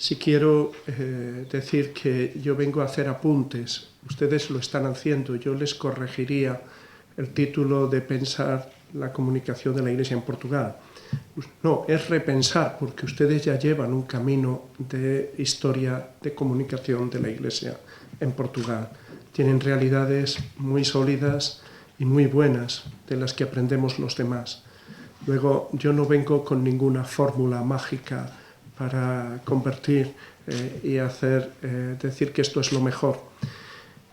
Si quiero decir que yo vengo a hacer apuntes, ustedes lo están haciendo, yo les corregiría el título de pensar la comunicación de la Iglesia en Portugal. No, es repensar, porque ustedes ya llevan un camino de historia de comunicación de la Iglesia en Portugal. Tienen realidades muy sólidas y muy buenas de las que aprendemos los demás. Luego, yo no vengo con ninguna fórmula mágica para convertir y decir que esto es lo mejor.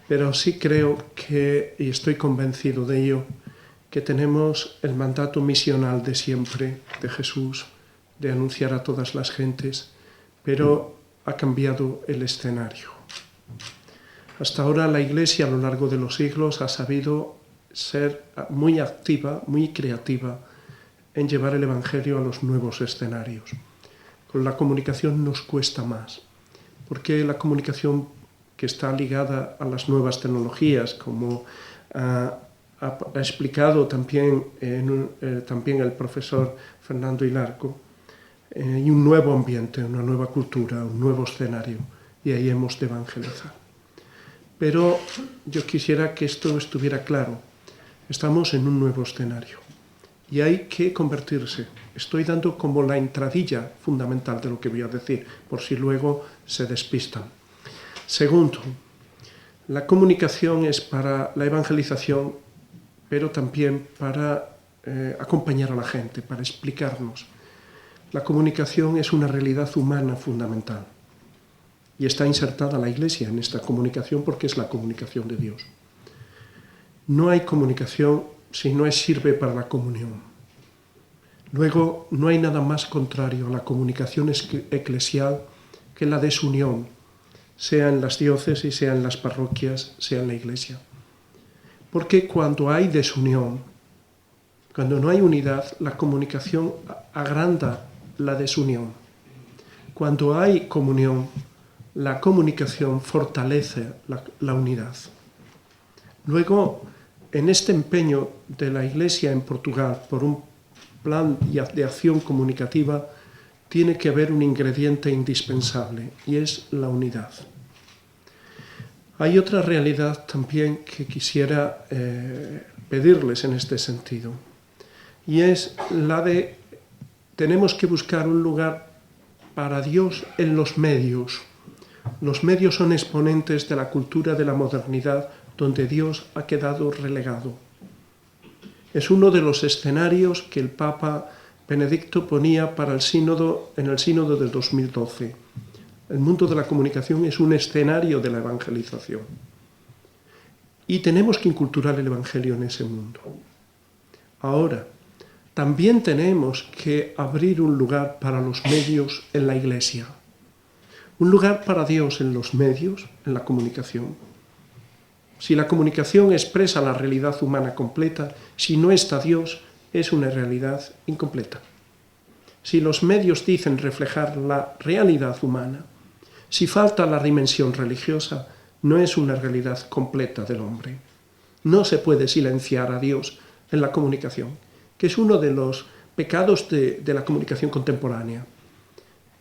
Pero sí creo que, y estoy convencido de ello, que tenemos el mandato misional de siempre de Jesús, de anunciar a todas las gentes, pero ha cambiado el escenario. Hasta ahora la Iglesia a lo largo de los siglos ha sabido ser muy activa, muy creativa en llevar el Evangelio a los nuevos escenarios. Con la comunicación nos cuesta más, porque la comunicación que está ligada a las nuevas tecnologías, como ha explicado también el profesor Fernando Hilarco, y un nuevo ambiente, una nueva cultura, un nuevo escenario, y ahí hemos de evangelizar. Pero yo quisiera que esto estuviera claro. Estamos en un nuevo escenario y hay que convertirse. Estoy dando como la entradilla fundamental de lo que voy a decir, por si luego se despistan. Segundo, la comunicación es para la evangelización, pero también para acompañar a la gente, para explicarnos. La comunicación es una realidad humana fundamental y está insertada la Iglesia en esta comunicación porque es la comunicación de Dios. No hay comunicación si no sirve para la comunión. Luego, no hay nada más contrario a la comunicación eclesial que la desunión, sea en las diócesis, sea en las parroquias, sea en la Iglesia. Porque cuando hay desunión, cuando no hay unidad, la comunicación agranda la desunión. Cuando hay comunión, la comunicación fortalece la unidad. Luego, en este empeño de la Iglesia en Portugal por un plan de acción comunicativa, tiene que haber un ingrediente indispensable, y es la unidad. Hay otra realidad también que quisiera pedirles en este sentido, y es la de tenemos que buscar un lugar para Dios en los medios. Los medios son exponentes de la cultura de la modernidad donde Dios ha quedado relegado. Es uno de los escenarios que el Papa Benedicto ponía para el sínodo, en el sínodo del 2012. El mundo de la comunicación es un escenario de la evangelización. Y tenemos que inculturar el Evangelio en ese mundo. Ahora, también tenemos que abrir un lugar para los medios en la Iglesia. Un lugar para Dios en los medios, en la comunicación. Si la comunicación expresa la realidad humana completa, si no está Dios, es una realidad incompleta. Si los medios dicen reflejar la realidad humana, si falta la dimensión religiosa, no es una realidad completa del hombre. No se puede silenciar a Dios en la comunicación, que es uno de los pecados de la comunicación contemporánea,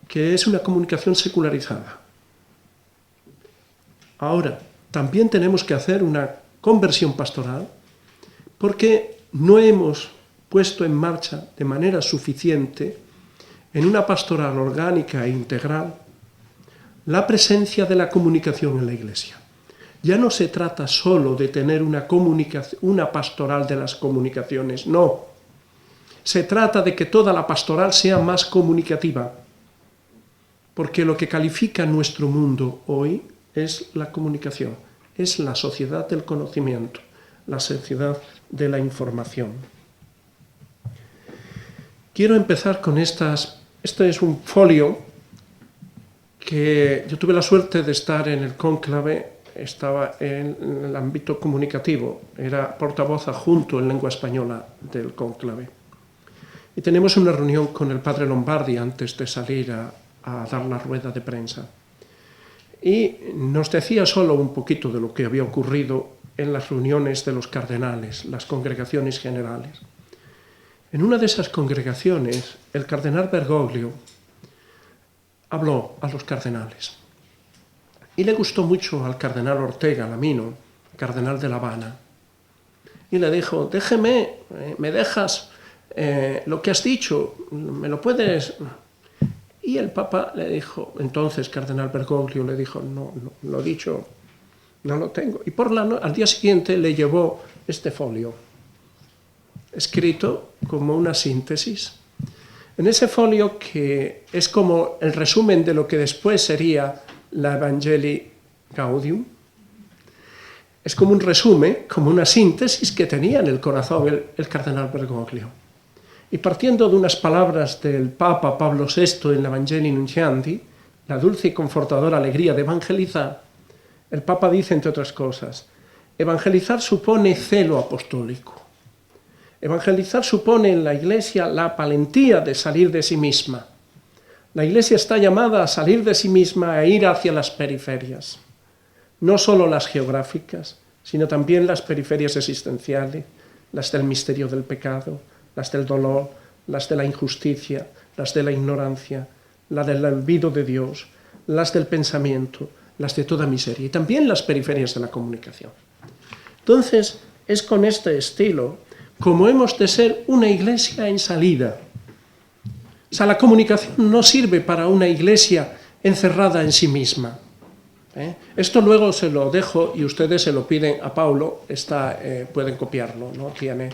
que es una comunicación secularizada. Ahora, también tenemos que hacer una conversión pastoral porque no hemos puesto en marcha de manera suficiente en una pastoral orgánica e integral la presencia de la comunicación en la Iglesia. Ya no se trata solo de tener una pastoral de las comunicaciones, no. Se trata de que toda la pastoral sea más comunicativa, porque lo que califica nuestro mundo hoy es la comunicación, es la sociedad del conocimiento, la sociedad de la información. Quiero empezar con estas. Este es un folio que yo tuve la suerte de estar en el cónclave, estaba en el ámbito comunicativo, era portavoz adjunto en lengua española del cónclave. Y tenemos una reunión con el padre Lombardi antes de salir a dar la rueda de prensa. Y nos decía solo un poquito de lo que había ocurrido en las reuniones de los cardenales, las congregaciones generales. En una de esas congregaciones, el cardenal Bergoglio habló a los cardenales. Y le gustó mucho al cardenal Ortega Lamino, cardenal de La Habana. Y le dijo, déjeme, me dejas lo que has dicho, me lo puedes... Y el Papa le dijo, entonces cardenal Bergoglio le dijo, no, lo dicho, no lo tengo. Y al día siguiente le llevó este folio, escrito como una síntesis. En ese folio, que es como el resumen de lo que después sería la Evangelii Gaudium, es como un resumen, como una síntesis que tenía en el corazón el cardenal Bergoglio. Y partiendo de unas palabras del Papa Pablo VI en la Evangelii Nuntiandi, la dulce y confortadora alegría de evangelizar, el Papa dice, entre otras cosas, evangelizar supone celo apostólico. Evangelizar supone en la Iglesia la valentía de salir de sí misma. La Iglesia está llamada a salir de sí misma e ir hacia las periferias, no solo las geográficas, sino también las periferias existenciales, las del misterio del pecado, las del dolor, las de la injusticia, las de la ignorancia, las del olvido de Dios, las del pensamiento, las de toda miseria, y también las periferias de la comunicación. Entonces, es con este estilo como hemos de ser una iglesia en salida. O sea, la comunicación no sirve para una iglesia encerrada en sí misma. Esto luego se lo dejo y ustedes se lo piden a Paulo, pueden copiarlo, ¿no? Tiene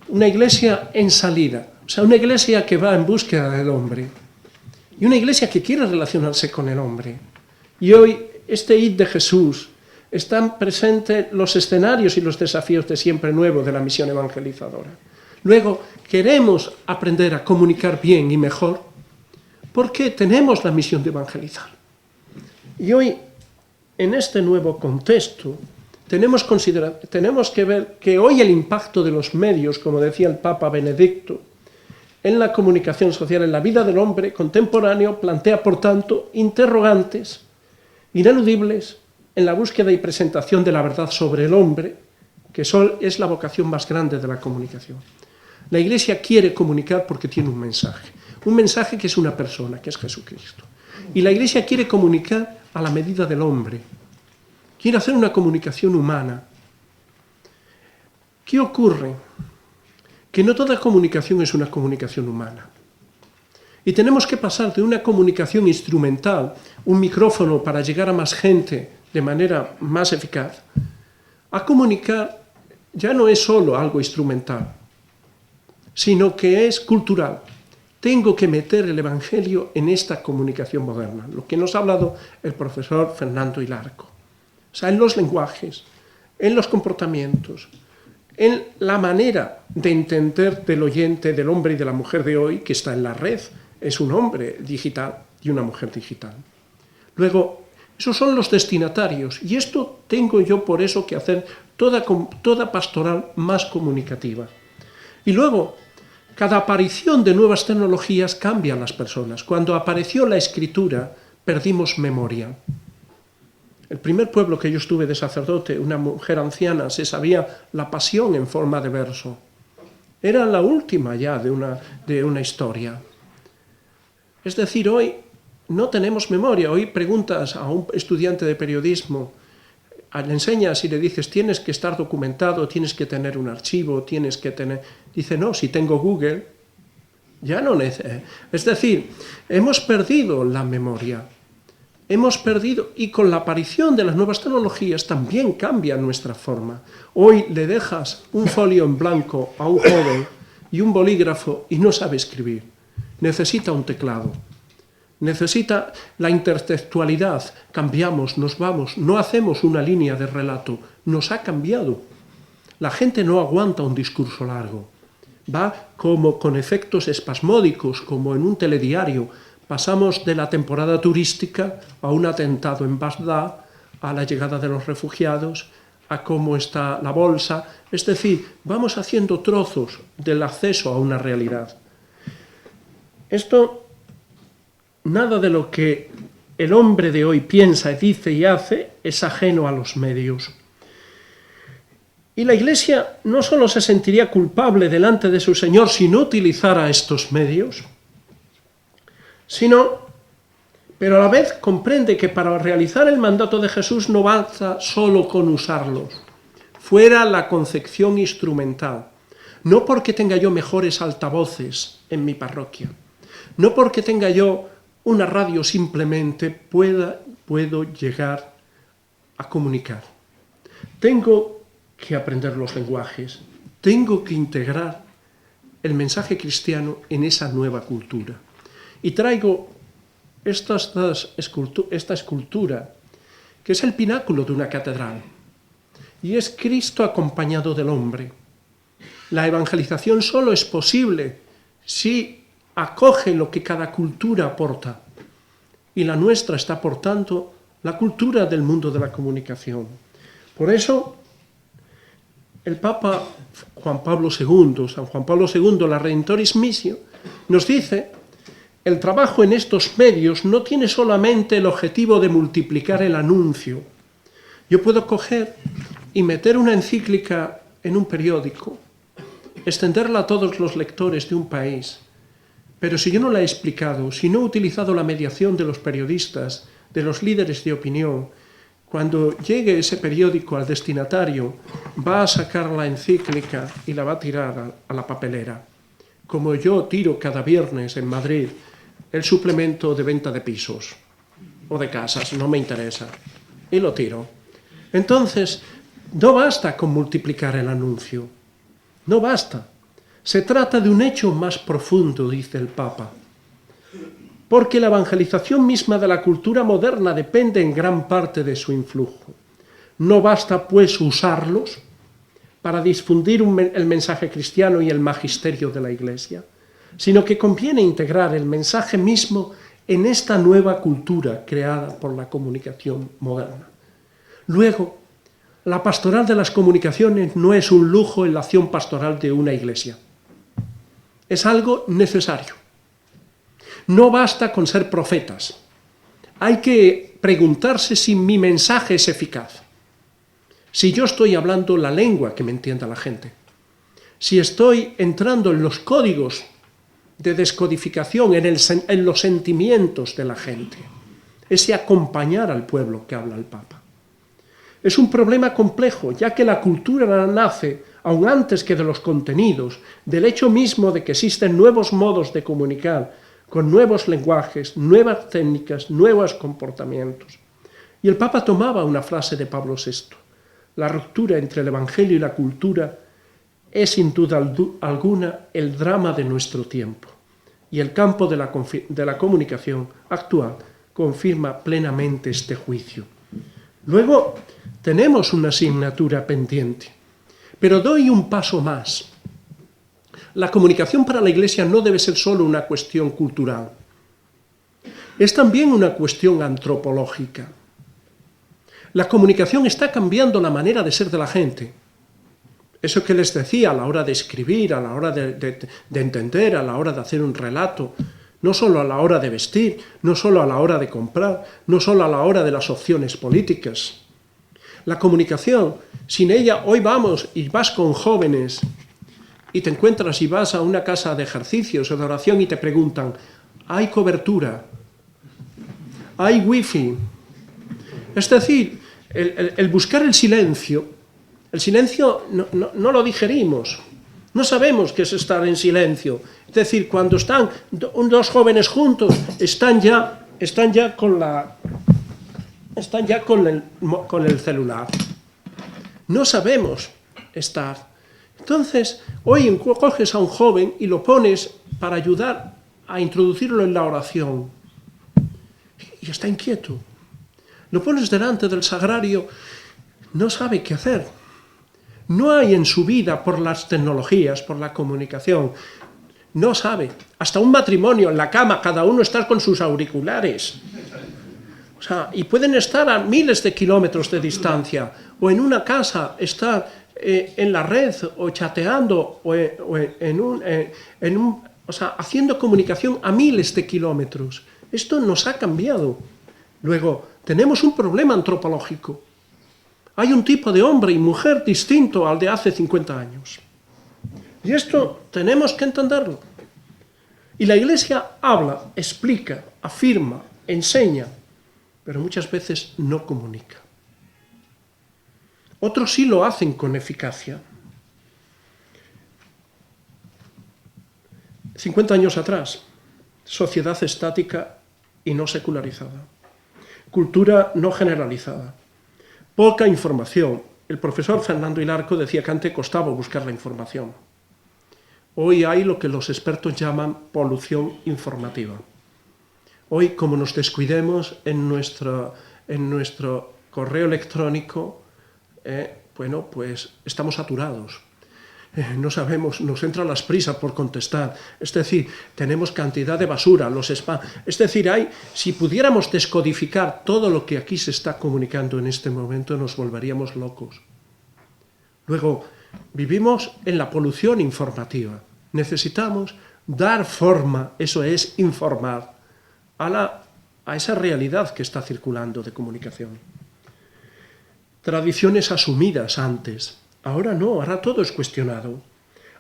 una iglesia en salida, o sea, una iglesia que va en búsqueda del hombre y una iglesia que quiere relacionarse con el hombre. Y hoy, este id de Jesús, están presentes los escenarios y los desafíos de siempre nuevo de la misión evangelizadora. Luego, queremos aprender a comunicar bien y mejor porque tenemos la misión de evangelizar. Y hoy, en este nuevo contexto, tenemos que ver que hoy el impacto de los medios, como decía el Papa Benedicto, en la comunicación social, en la vida del hombre contemporáneo, plantea, por tanto, interrogantes ineludibles en la búsqueda y presentación de la verdad sobre el hombre, que es la vocación más grande de la comunicación. La Iglesia quiere comunicar porque tiene un mensaje que es una persona, que es Jesucristo. Y la Iglesia quiere comunicar a la medida del hombre. Quiere hacer una comunicación humana. ¿Qué ocurre? Que no toda comunicación es una comunicación humana. Y tenemos que pasar de una comunicación instrumental, un micrófono para llegar a más gente de manera más eficaz, a comunicar ya no es solo algo instrumental, sino que es cultural. Tengo que meter el Evangelio en esta comunicación moderna, lo que nos ha hablado el profesor Fernando Hilarco. O sea, en los lenguajes, en los comportamientos, en la manera de entender del oyente, del hombre y de la mujer de hoy, que está en la red, es un hombre digital y una mujer digital. Luego, esos son los destinatarios, y esto tengo yo por eso que hacer toda pastoral más comunicativa. Y luego, cada aparición de nuevas tecnologías cambia a las personas. Cuando apareció la escritura, perdimos memoria. El primer pueblo que yo estuve de sacerdote, una mujer anciana, se sabía la pasión en forma de verso. Era la última ya de una historia. Es decir, hoy no tenemos memoria. Hoy preguntas a un estudiante de periodismo, le enseñas y le dices, tienes que estar documentado, tienes que tener un archivo, tienes que tener... Dice, no, si tengo Google, ya no necesito. Es decir, hemos perdido la memoria. Hemos perdido, y con la aparición de las nuevas tecnologías también cambia nuestra forma. Hoy le dejas un folio en blanco a un joven y un bolígrafo y no sabe escribir. Necesita un teclado. Necesita la intertextualidad. Cambiamos, nos vamos, no hacemos una línea de relato. Nos ha cambiado. La gente no aguanta un discurso largo. Va como con efectos espasmódicos, como en un telediario. Pasamos de la temporada turística a un atentado en Bagdad, a la llegada de los refugiados, a cómo está la bolsa. Es decir, vamos haciendo trozos del acceso a una realidad. Esto, nada de lo que el hombre de hoy piensa, dice y hace es ajeno a los medios. Y la Iglesia no solo se sentiría culpable delante de su Señor si no utilizara estos medios, sino pero a la vez comprende que para realizar el mandato de Jesús no basta solo con usarlos, fuera la concepción instrumental. No porque tenga yo mejores altavoces en mi parroquia, no porque tenga yo una radio simplemente puedo llegar a comunicar. Tengo que aprender los lenguajes, tengo que integrar el mensaje cristiano en esa nueva cultura. Y traigo esta escultura, que es el pináculo de una catedral, y es Cristo acompañado del hombre. La evangelización solo es posible si acoge lo que cada cultura aporta, y la nuestra está aportando la cultura del mundo de la comunicación. Por eso, el Papa Juan Pablo II, San Juan Pablo II, la Redemptoris Missio, nos dice: el trabajo en estos medios no tiene solamente el objetivo de multiplicar el anuncio. Yo puedo coger y meter una encíclica en un periódico, extenderla a todos los lectores de un país, pero si yo no la he explicado, si no he utilizado la mediación de los periodistas, de los líderes de opinión, cuando llegue ese periódico al destinatario, va a sacar la encíclica y la va a tirar a la papelera. Como yo tiro cada viernes en Madrid el suplemento de venta de pisos o de casas, no me interesa, y lo tiro. Entonces, no basta con multiplicar el anuncio, no basta. Se trata de un hecho más profundo, dice el Papa, porque la evangelización misma de la cultura moderna depende en gran parte de su influjo. No basta, pues, usarlos para difundir el mensaje cristiano y el magisterio de la Iglesia, sino que conviene integrar el mensaje mismo en esta nueva cultura creada por la comunicación moderna. Luego, la pastoral de las comunicaciones no es un lujo en la acción pastoral de una iglesia. Es algo necesario. No basta con ser profetas. Hay que preguntarse si mi mensaje es eficaz. Si yo estoy hablando la lengua que me entienda la gente. Si estoy entrando en los códigos de descodificación, en los sentimientos de la gente. Ese acompañar al pueblo que habla el Papa. Es un problema complejo, ya que la cultura nace, aun antes que de los contenidos, del hecho mismo de que existen nuevos modos de comunicar, con nuevos lenguajes, nuevas técnicas, nuevos comportamientos. Y el Papa tomaba una frase de Pablo VI. La ruptura entre el Evangelio y la cultura es sin duda alguna el drama de nuestro tiempo. Y el campo de la comunicación actual confirma plenamente este juicio. Luego, tenemos una asignatura pendiente, pero doy un paso más. La comunicación para la Iglesia no debe ser solo una cuestión cultural. Es también una cuestión antropológica. La comunicación está cambiando la manera de ser de la gente. Eso que les decía a la hora de escribir, a la hora de entender, a la hora de hacer un relato, no solo a la hora de vestir, no solo a la hora de comprar, no solo a la hora de las opciones políticas. La comunicación, sin ella, hoy vamos y vas con jóvenes y te encuentras y vas a una casa de ejercicios o de oración y te preguntan: ¿hay cobertura? ¿Hay wifi? Es decir, el buscar el silencio no lo digerimos. No sabemos qué es estar en silencio. Es decir, cuando están dos jóvenes juntos, están ya con el celular. No sabemos estar. Entonces, hoy coges a un joven y lo pones para ayudar a introducirlo en la oración. Y está inquieto. Lo pones delante del sagrario, no sabe qué hacer. No hay en su vida, por las tecnologías, por la comunicación, no sabe. Hasta un matrimonio en la cama, cada uno está con sus auriculares. O sea, y pueden estar a miles de kilómetros de distancia, o en una casa, estar en la red, o chateando, haciendo comunicación a miles de kilómetros. Esto nos ha cambiado. Luego, tenemos un problema antropológico. Hay un tipo de hombre y mujer distinto al de hace 50 años. Y esto tenemos que entenderlo. Y la Iglesia habla, explica, afirma, enseña, pero muchas veces no comunica. Otros sí lo hacen con eficacia. 50 años atrás, sociedad estática y no secularizada. Cultura no generalizada. Poca información. El profesor Fernando Hilarco decía que antes costaba buscar la información. Hoy hay lo que los expertos llaman polución informativa. Hoy, como nos descuidemos en nuestro correo electrónico, bueno, pues estamos saturados. No sabemos, nos entran las prisas por contestar. Es decir, tenemos cantidad de basura, los spam. Es decir, si pudiéramos descodificar todo lo que aquí se está comunicando en este momento, nos volveríamos locos. Luego, vivimos en la polución informativa. Necesitamos dar forma, eso es, informar, a esa realidad que está circulando de comunicación. Tradiciones asumidas antes. Ahora no, ahora todo es cuestionado.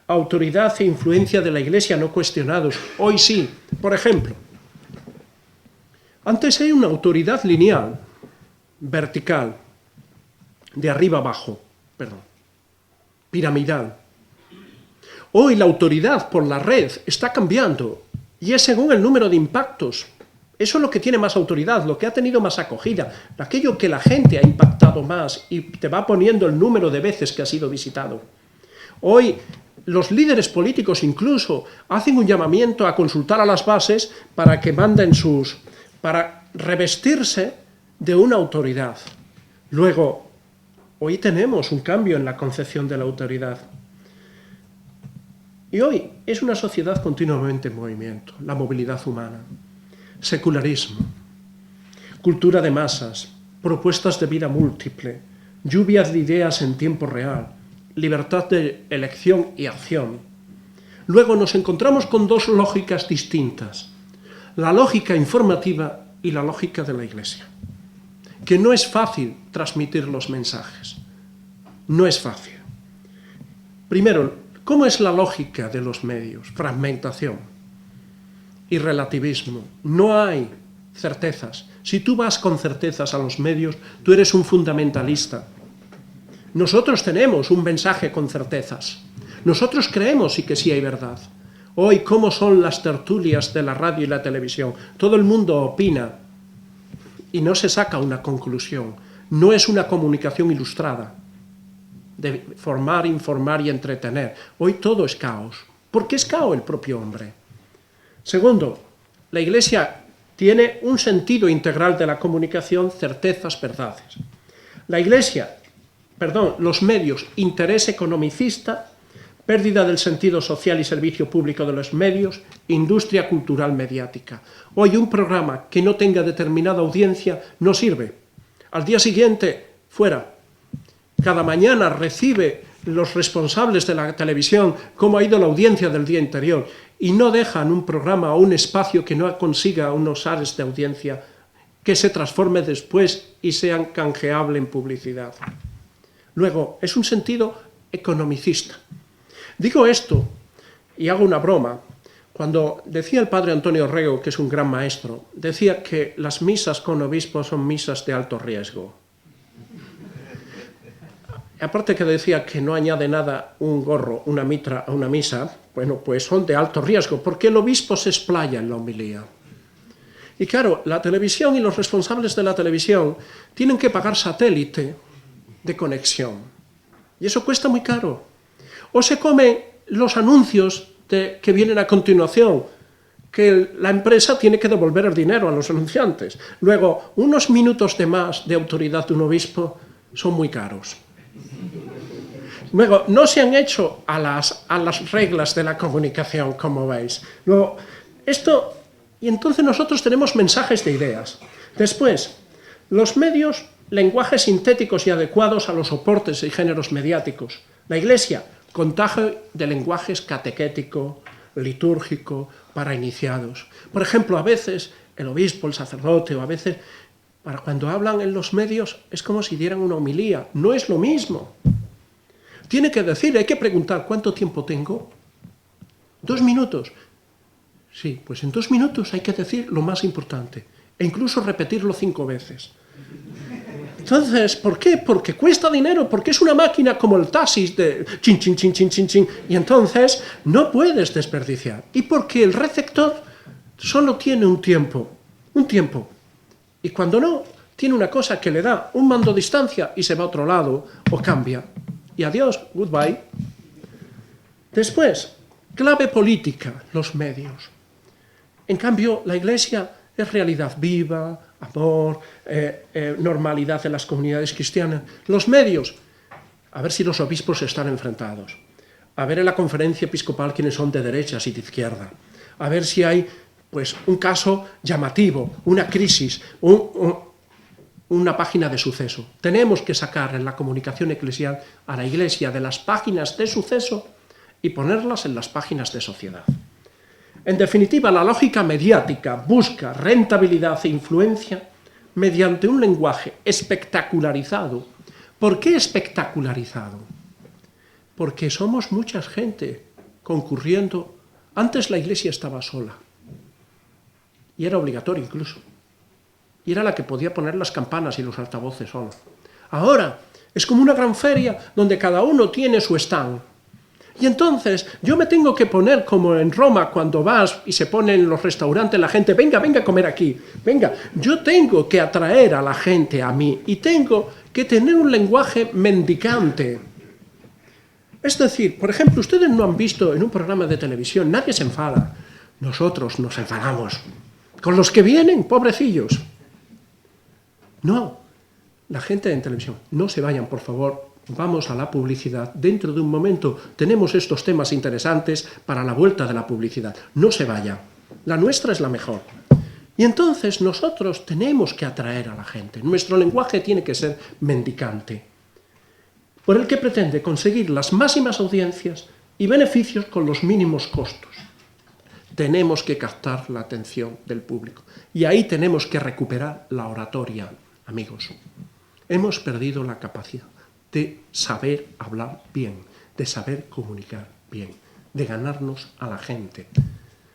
Autoridad e influencia de la Iglesia no cuestionados. Hoy sí. Por ejemplo, antes hay una autoridad lineal, vertical, de arriba abajo, piramidal. Hoy la autoridad por la red está cambiando y es según el número de impactos. Eso es lo que tiene más autoridad, lo que ha tenido más acogida, aquello que la gente ha impactado más y te va poniendo el número de veces que ha sido visitado. Hoy los líderes políticos incluso hacen un llamamiento a consultar a las bases para que manden para revestirse de una autoridad. Luego, hoy tenemos un cambio en la concepción de la autoridad. Y hoy es una sociedad continuamente en movimiento, la movilidad humana. Secularismo, cultura de masas, propuestas de vida múltiple, lluvias de ideas en tiempo real, libertad de elección y acción. Luego nos encontramos con dos lógicas distintas, la lógica informativa y la lógica de la Iglesia, que no es fácil transmitir los mensajes, no es fácil. Primero, ¿cómo es la lógica de los medios? Fragmentación y relativismo. No hay certezas. Si tú vas con certezas a los medios, tú eres un fundamentalista. Nosotros tenemos un mensaje con certezas. Nosotros creemos y que sí hay verdad. Hoy, ¿cómo son las tertulias de la radio y la televisión? Todo el mundo opina y no se saca una conclusión. No es una comunicación ilustrada de formar, informar y entretener. Hoy todo es caos. ¿Por qué es caos el propio hombre? Segundo, la Iglesia tiene un sentido integral de la comunicación, certezas, verdades. La Iglesia, los medios, interés economicista, pérdida del sentido social y servicio público de los medios, industria cultural mediática. Hoy un programa que no tenga determinada audiencia no sirve. Al día siguiente, fuera. Cada mañana recibe los responsables de la televisión cómo ha ido la audiencia del día anterior y no dejan un programa o un espacio que no consiga unos ares de audiencia que se transforme después y sea canjeable en publicidad. Luego, es un sentido economicista. Digo esto y hago una broma. Cuando decía el padre Antonio Rego, que es un gran maestro, decía que las misas con obispos son misas de alto riesgo. Aparte que decía que no añade nada un gorro, una mitra a una misa, bueno, pues son de alto riesgo, porque el obispo se explaya en la homilía. Y claro, la televisión y los responsables de la televisión tienen que pagar satélite de conexión. Y eso cuesta muy caro. O se comen los anuncios que vienen a continuación, que la empresa tiene que devolver el dinero a los anunciantes. Luego, unos minutos de más de autoridad de un obispo son muy caros. Luego, no se han hecho a las reglas de la comunicación, como veis. Luego, y entonces nosotros tenemos mensajes de ideas. Después, los medios, lenguajes sintéticos y adecuados a los soportes y géneros mediáticos. La Iglesia, contagio de lenguajes catequético, litúrgico, para iniciados. Por ejemplo, a veces el obispo, el sacerdote, o a veces, cuando hablan en los medios, es como si dieran una homilía. No es lo mismo. Tiene que decir, hay que preguntar, ¿cuánto tiempo tengo? 2 minutos. Sí, pues en 2 minutos hay que decir lo más importante. e incluso repetirlo 5 veces. Entonces, ¿por qué? Porque cuesta dinero, porque es una máquina como el taxis de chin, chin, chin, chin, chin, chin, y entonces no puedes desperdiciar. Y porque el receptor solo tiene un tiempo, y cuando no, tiene una cosa que le da un mando a distancia y se va a otro lado, o cambia. Y adiós, goodbye. Después, clave política, los medios. En cambio, la Iglesia es realidad viva, amor, normalidad de las comunidades cristianas. Los medios, a ver si los obispos están enfrentados, a ver en la conferencia episcopal quiénes son de derechas y de izquierda, a ver si hay pues, un caso llamativo, una crisis, una página de suceso. Tenemos que sacar en la comunicación eclesial a la Iglesia de las páginas de suceso y ponerlas en las páginas de sociedad. En definitiva, la lógica mediática busca rentabilidad e influencia mediante un lenguaje espectacularizado. ¿Por qué espectacularizado? Porque somos mucha gente concurriendo. Antes la Iglesia estaba sola, y era obligatorio incluso, y era la que podía poner las campanas y los altavoces solo. Ahora es como una gran feria donde cada uno tiene su stand. Y entonces yo me tengo que poner como en Roma cuando vas y se pone en los restaurantes la gente, venga, venga a comer aquí, venga. Yo tengo que atraer a la gente a mí y tengo que tener un lenguaje mendicante. Es decir, por ejemplo, ustedes no han visto en un programa de televisión, nadie se enfada. Nosotros nos enfadamos. Con los que vienen, pobrecillos. No, la gente en televisión, no se vayan, por favor. Vamos a la publicidad. Dentro de un momento tenemos estos temas interesantes para la vuelta de la publicidad. No se vayan. La nuestra es la mejor. Y entonces nosotros tenemos que atraer a la gente. Nuestro lenguaje tiene que ser mendicante, por el que pretende conseguir las máximas audiencias y beneficios con los mínimos costos. Tenemos que captar la atención del público. Y ahí tenemos que recuperar la oratoria, amigos. Hemos perdido la capacidad de saber hablar bien, de saber comunicar bien, de ganarnos a la gente.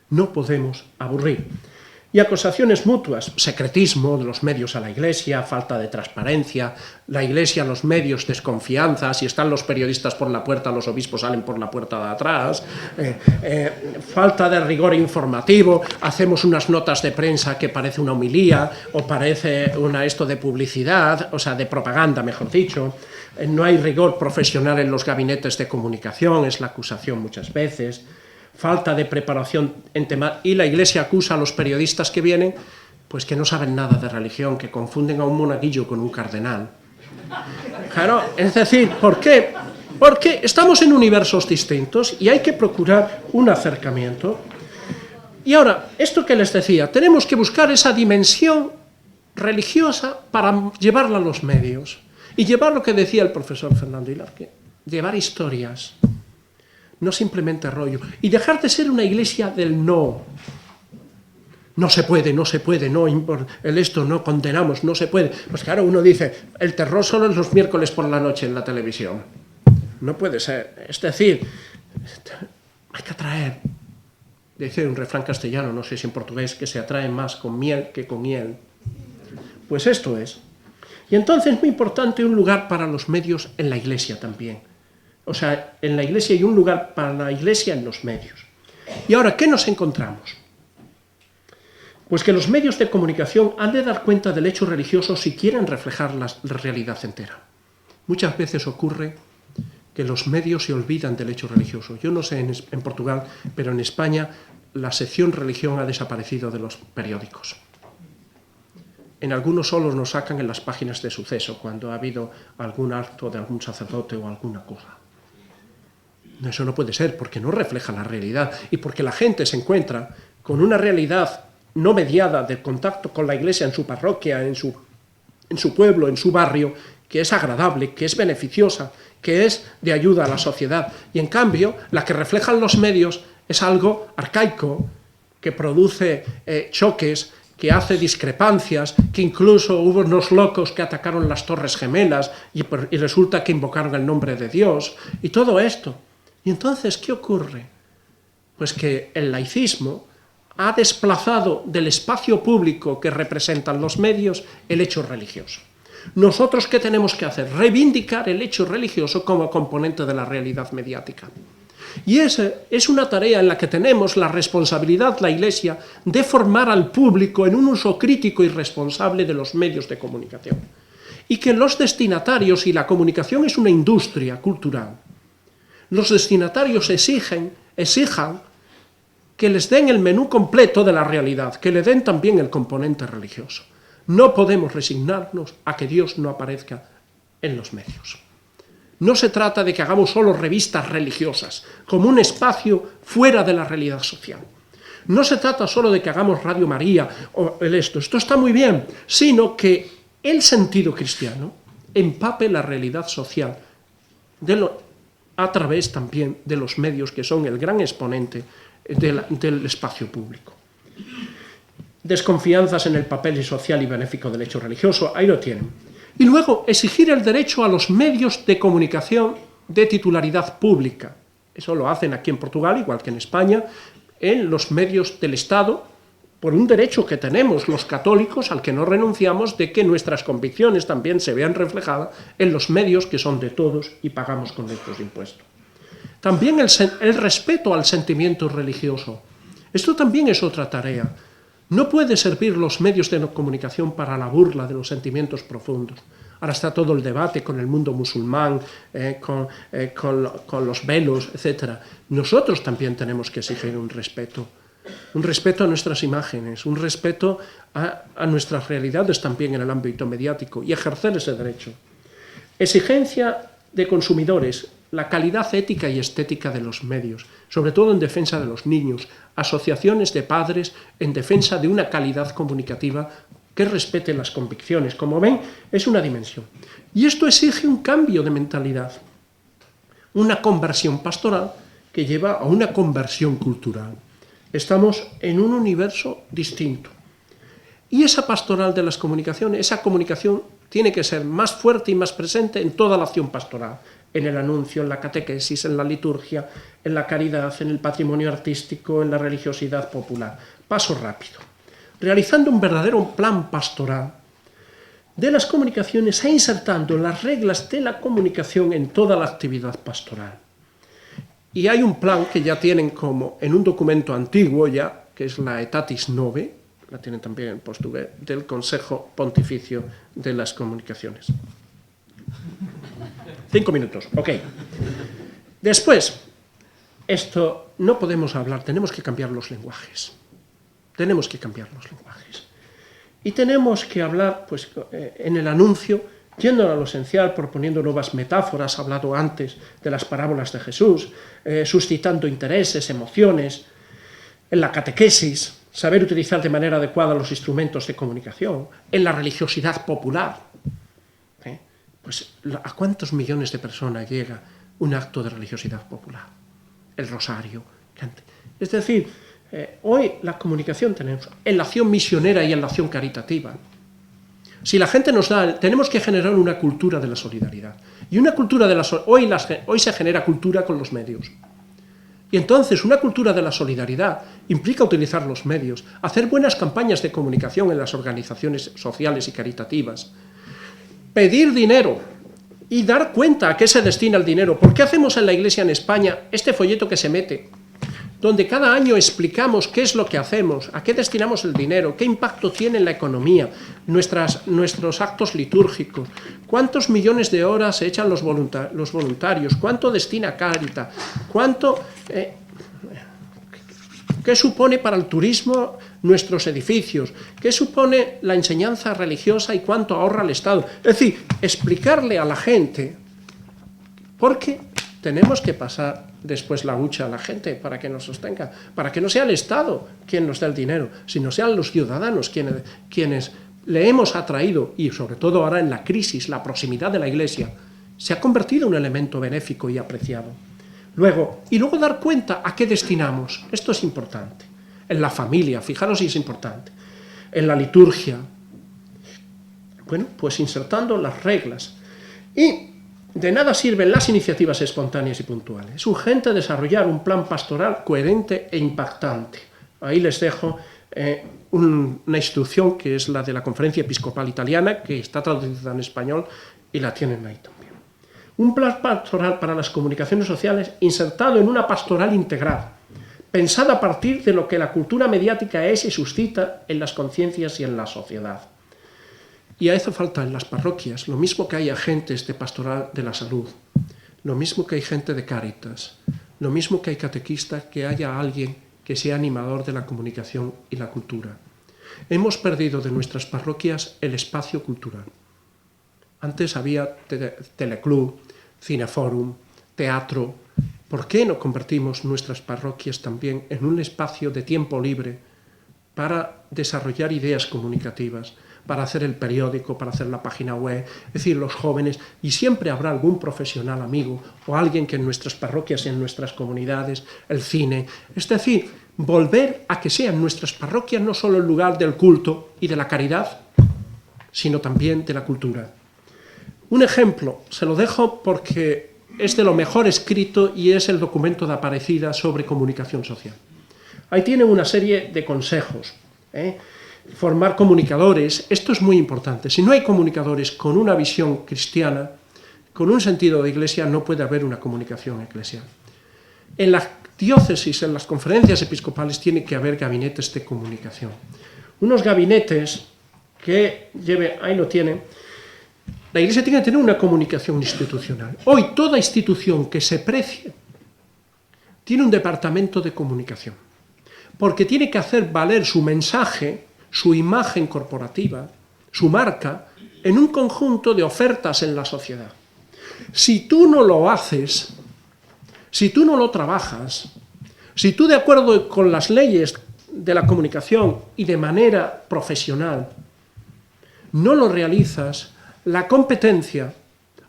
No podemos aburrir. Y acusaciones mutuas, secretismo de los medios a la Iglesia, falta de transparencia, la Iglesia a los medios, desconfianza, si están los periodistas por la puerta, los obispos salen por la puerta de atrás, falta de rigor informativo, hacemos unas notas de prensa que parece una homilía o parece esto de publicidad, o sea, de propaganda, mejor dicho. No hay rigor profesional en los gabinetes de comunicación, es la acusación muchas veces. Falta de preparación en temas, y la Iglesia acusa a los periodistas que vienen, pues que no saben nada de religión, que confunden a un monaguillo con un cardenal. Claro, es decir, ¿por qué? Porque estamos en universos distintos y hay que procurar un acercamiento. Y ahora, esto que les decía, tenemos que buscar esa dimensión religiosa para llevarla a los medios. Y llevar lo que decía el profesor Fernando Hilar, que llevar historias, no simplemente rollo. Y dejar de ser una iglesia del no. No se puede, no se puede, no, el esto no condenamos, no se puede. Pues claro, uno dice, el terror solo es los miércoles por la noche en la televisión. No puede ser. Es decir, hay que atraer. Dice un refrán castellano, no sé si en portugués, que se atrae más con miel que con hiel. Pues esto es. Y entonces es muy importante un lugar para los medios en la Iglesia también. O sea, en la Iglesia hay un lugar para la Iglesia en los medios. Y ahora, ¿qué nos encontramos? Pues que los medios de comunicación han de dar cuenta del hecho religioso si quieren reflejar la realidad entera. Muchas veces ocurre que los medios se olvidan del hecho religioso. Yo no sé en Portugal, pero en España la sección religión ha desaparecido de los periódicos. En algunos solo nos sacan en las páginas de suceso, cuando ha habido algún acto de algún sacerdote o alguna cosa. Eso no puede ser, porque no refleja la realidad y porque la gente se encuentra con una realidad no mediada de contacto con la Iglesia en su parroquia, en su pueblo, en su barrio, que es agradable, que es beneficiosa, que es de ayuda a la sociedad. Y en cambio, la que reflejan los medios es algo arcaico, que produce choques, que hace discrepancias, que incluso hubo unos locos que atacaron las Torres Gemelas y resulta que invocaron el nombre de Dios, y todo esto. Y entonces, ¿qué ocurre? Pues que el laicismo ha desplazado del espacio público que representan los medios el hecho religioso. ¿Nosotros qué tenemos que hacer? Reivindicar el hecho religioso como componente de la realidad mediática. Y esa es una tarea en la que tenemos la responsabilidad, la Iglesia, de formar al público en un uso crítico y responsable de los medios de comunicación. Y que los destinatarios, y la comunicación es una industria cultural, los destinatarios exijan que les den el menú completo de la realidad, que le den también el componente religioso. No podemos resignarnos a que Dios no aparezca en los medios. No se trata de que hagamos solo revistas religiosas, como un espacio fuera de la realidad social. No se trata solo de que hagamos Radio María o esto está muy bien, sino que el sentido cristiano empape la realidad social a través también de los medios que son el gran exponente del espacio público. Desconfianzas en el papel social y benéfico del hecho religioso, ahí lo tienen. Y luego, exigir el derecho a los medios de comunicación de titularidad pública. Eso lo hacen aquí en Portugal, igual que en España, en los medios del Estado, por un derecho que tenemos los católicos, al que no renunciamos, de que nuestras convicciones también se vean reflejadas en los medios que son de todos y pagamos con nuestros impuestos. También el respeto al sentimiento religioso. Esto también es otra tarea. No puede servir los medios de comunicación para la burla de los sentimientos profundos. Ahora está todo el debate con el mundo musulmán, con los velos, etc. Nosotros también tenemos que exigir un respeto a nuestras imágenes, un respeto a nuestras realidades también en el ámbito mediático y ejercer ese derecho. Exigencia de consumidores, la calidad ética y estética de los medios, sobre todo en defensa de los niños, asociaciones de padres en defensa de una calidad comunicativa que respete las convicciones. Como ven, es una dimensión. Y esto exige un cambio de mentalidad, una conversión pastoral que lleva a una conversión cultural. Estamos en un universo distinto. Y esa pastoral de las comunicaciones, esa comunicación tiene que ser más fuerte y más presente en toda la acción pastoral, en el anuncio, en la catequesis, en la liturgia, en la caridad, en el patrimonio artístico, en la religiosidad popular. Paso rápido. Realizando un verdadero plan pastoral de las comunicaciones e insertando las reglas de la comunicación en toda la actividad pastoral. Y hay un plan que ya tienen como en un documento antiguo ya, que es la Aetatis Nove, la tienen también en portugués, del Consejo Pontificio de las Comunicaciones. 5 minutos, ok. Después, esto no podemos hablar, tenemos que cambiar los lenguajes. Tenemos que cambiar los lenguajes. Y tenemos que hablar, pues, en el anuncio, yendo a lo esencial, proponiendo nuevas metáforas, hablado antes de las parábolas de Jesús, suscitando intereses, emociones, en la catequesis, saber utilizar de manera adecuada los instrumentos de comunicación, en la religiosidad popular. Pues, ¿a cuántos millones de personas llega un acto de religiosidad popular? El rosario. Es decir, hoy la comunicación tenemos en la acción misionera y en la acción caritativa. Si la gente nos da, tenemos que generar una cultura de la solidaridad. Y una cultura de hoy se genera cultura con los medios. Y entonces una cultura de la solidaridad implica utilizar los medios, hacer buenas campañas de comunicación en las organizaciones sociales y caritativas, pedir dinero y dar cuenta a qué se destina el dinero. ¿Por qué hacemos en la Iglesia en España este folleto que se mete, donde cada año explicamos qué es lo que hacemos, a qué destinamos el dinero, qué impacto tiene en la economía, nuestros actos litúrgicos, cuántos millones de horas se echan los voluntarios, cuánto destina Cáritas, qué supone para el turismo nuestros edificios, qué supone la enseñanza religiosa y cuánto ahorra el Estado? Es decir, explicarle a la gente, porque tenemos que pasar después la lucha a la gente para que nos sostenga, para que no sea el Estado quien nos dé el dinero, sino sean los ciudadanos quienes le hemos atraído, y sobre todo ahora en la crisis, la proximidad de la Iglesia, se ha convertido en un elemento benéfico y apreciado. Luego dar cuenta a qué destinamos. Esto es importante. En la familia, fijaros si es importante. En la liturgia. Bueno, pues insertando las reglas. Y de nada sirven las iniciativas espontáneas y puntuales. Es urgente desarrollar un plan pastoral coherente e impactante. ahí les dejo una instrucción que es la de la Conferencia Episcopal Italiana, que está traducida en español y la tienen ahí también. Un plan pastoral para las comunicaciones sociales insertado en una pastoral integral, pensada a partir de lo que la cultura mediática es y suscita en las conciencias y en la sociedad. Y a eso falta en las parroquias, lo mismo que hay agentes de pastoral de la salud, lo mismo que hay gente de Cáritas, lo mismo que hay catequistas, que haya alguien que sea animador de la comunicación y la cultura. Hemos perdido de nuestras parroquias el espacio cultural. Antes había teleclub, cineforum, teatro. ¿Por qué no convertimos nuestras parroquias también en un espacio de tiempo libre para desarrollar ideas comunicativas, para hacer el periódico, para hacer la página web, es decir, los jóvenes, y siempre habrá algún profesional amigo o alguien que en nuestras parroquias y en nuestras comunidades, el cine, es decir, volver a que sean nuestras parroquias no solo el lugar del culto y de la caridad, sino también de la cultura. Un ejemplo, se lo dejo porque es de lo mejor escrito y es el documento de Aparecida sobre comunicación social. Ahí tienen una serie de consejos. Formar comunicadores, esto es muy importante. Si no hay comunicadores con una visión cristiana, con un sentido de iglesia, no puede haber una comunicación eclesial. En las diócesis, en las conferencias episcopales, tiene que haber gabinetes de comunicación. Unos gabinetes que ahí lo tienen. La Iglesia tiene que tener una comunicación institucional. Hoy toda institución que se precie tiene un departamento de comunicación, porque tiene que hacer valer su mensaje, su imagen corporativa, su marca, en un conjunto de ofertas en la sociedad. Si tú no lo haces, si tú no lo trabajas, si tú de acuerdo con las leyes de la comunicación y de manera profesional no lo realizas, la competencia,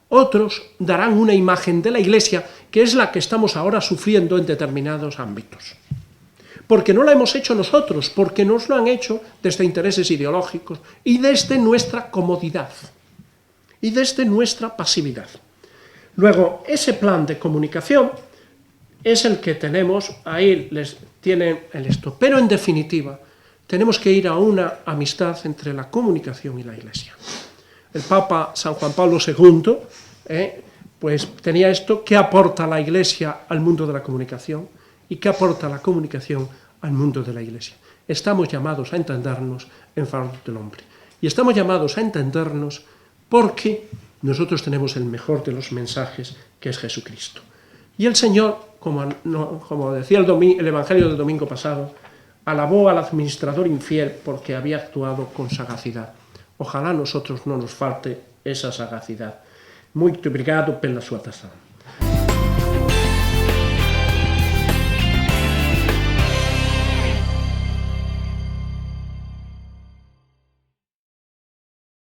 otros darán una imagen de la Iglesia que es la que estamos ahora sufriendo en determinados ámbitos. Porque no la hemos hecho nosotros, porque nos lo han hecho desde intereses ideológicos y desde nuestra comodidad y desde nuestra pasividad. Luego, ese plan de comunicación es el que tenemos, ahí les tienen el esto, pero en definitiva tenemos que ir a una amistad entre la comunicación y la Iglesia. El Papa San Juan Pablo II pues tenía esto: ¿qué aporta la Iglesia al mundo de la comunicación? ¿Y qué aporta la comunicación al mundo de la Iglesia? Estamos llamados a entendernos en favor del hombre. Y estamos llamados a entendernos porque nosotros tenemos el mejor de los mensajes, que es Jesucristo. Y el Señor, como decía el Evangelio del domingo pasado, alabó al administrador infiel porque había actuado con sagacidad. Ojalá a nosotros no nos falte esa sagacidad. Muito obrigado pela sua atenção.